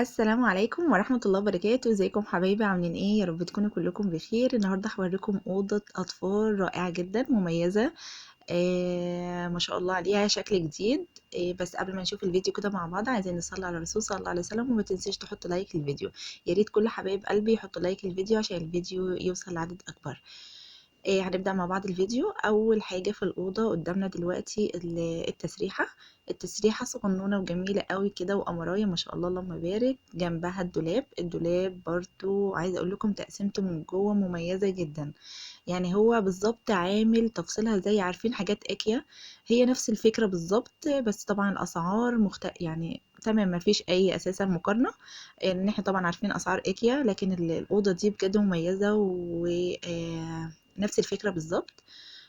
السلام عليكم ورحمة الله وبركاته. ازيكم حبايبي؟ عاملين ايه؟ يا رب تكونوا كلكم بخير. النهارده هوريكم أوضة أطفال رائعة جدا مميزة. ما شاء الله عليها شكل جديد. بس قبل ما نشوف الفيديو كده مع بعض عايزين نصلي على الرسول صلى الله عليه وسلم، وما تنسيش تحط لايك للفيديو. يا ريت كل حبايب قلبي يحطوا لايك للفيديو عشان الفيديو يوصل لعدد أكبر. هنبدأ مع بعض الفيديو. أول حاجة في الأوضة قدامنا دلوقتي التسريحة. التسريحة صغنونة وجميلة قوي كده وقمراية ما شاء الله اللهم بارك. جنبها الدولاب برضو عايزة أقول لكم تقسيمته من جوه مميزة جدا. يعني هو بالظبط عامل تفصيلها زي عارفين حاجات ايكيا، هي نفس الفكرة بالظبط. بس طبعا الأسعار يعني تمام مفيش أي أساسا مقارنة، لأن احنا طبعا عارفين أسعار ايكيا، لكن الأوضة دي بجد مميزة نفس الفكرة بالظبط.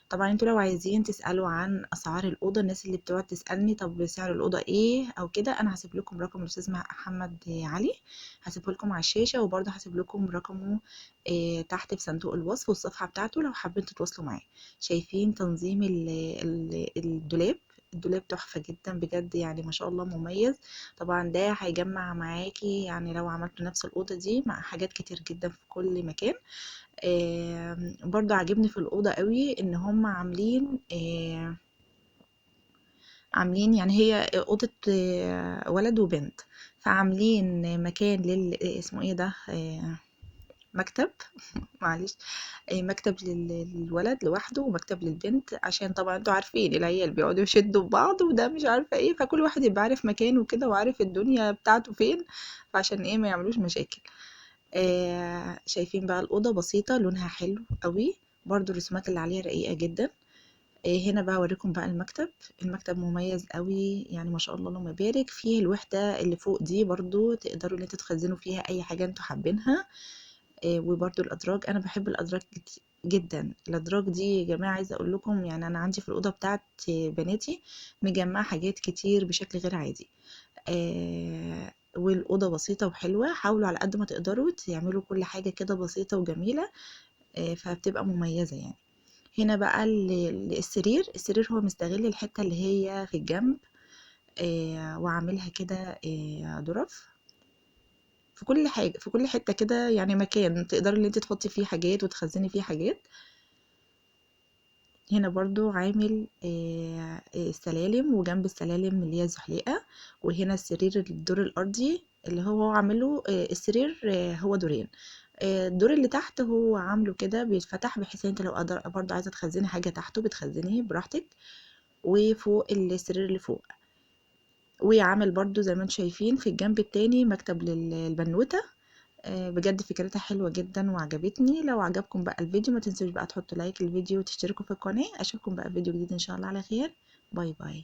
طبعا انتوا لو عايزين تسألوا عن أسعار الأوضة، الناس اللي بتقعد تسألني طب سعر الأوضة ايه أو كده، أنا هسيب لكم رقم الأستاذ محمد علي، هسيبه لكم على الشاشة، وبرضه هسيب لكم رقمه تحت في صندوق الوصف والصفحة بتاعته لو حابين تتواصلوا معاه. شايفين تنظيم الدولاب تحفة جدا بجد، يعني ما شاء الله مميز. طبعا ده هيجمع معاكي، يعني لو عملتوا نفس الأوضة دي مع حاجات كتير جدا في كل مكان. برضو عاجبني في الأوضة قوي ان هم عاملين يعني هي أوضة ولد وبنت، فعاملين مكان اسمه ايه ده، مكتب معلش، مكتب للولد لوحده ومكتب للبنت، عشان طبعا انتوا عارفين العيال بيقعدوا يشدوا في بعض وده مش عارفة ايه، فكل واحد يبقى عارف مكانه كده وعارف الدنيا بتاعته فين، فعشان ايه ما يعملوش مشاكل. شايفين بقى الأوضة بسيطة لونها حلو قوي، برضو الرسومات اللي عليها رقيقة جدا. هنا بقى اوريكم بقى المكتب مميز قوي، يعني ما شاء الله اللهم بارك. فيه الوحدة اللي فوق دي برضو تقدروا ان انتوا تخزنوا فيها اي حاجة انتوا حابينها. وبرضو الادراج، انا بحب الادراج جدا. الادراج دي يا جماعة عايزة اقول لكم، يعني انا عندي في الأوضة بتاعت بناتي مجمعة حاجات كتير بشكل غير عادي. والأوضة بسيطة وحلوة، حاولوا على قد ما تقدروا تعملوا كل حاجة كده بسيطة وجميلة، فبتبقى مميزة يعني. هنا بقى السرير هو مستغل الحتة اللي هي في الجنب، وعاملها كده ظرف في كل حاجة، في كل حتة كده، يعني مكان تقدري ان انت تحطي فيه حاجات وتخزني فيه حاجات. هنا برضو عامل سلالم، وجنب السلالم اللي هي الزحليقة. وهنا السرير الدور الأرضي اللي هو عامله، السرير هو دورين. الدور اللي تحت هو عامله كده بيتفتح، بحيث انت لو برضو عايزة تخزني حاجة تحته بتخزنيه براحتك. وفوق السرير اللي فوق، وعامل برضو زي ما انتم شايفين في الجنب التاني مكتب للبنوتة. بجد فكرتها حلوة جدا وعجبتني. لو عجبكم بقى الفيديو ما تنسوش بقى تحطوا لايك للفيديو وتشتركوا في القناة. اشوفكم بقى في فيديو جديد ان شاء الله على خير. باي باي.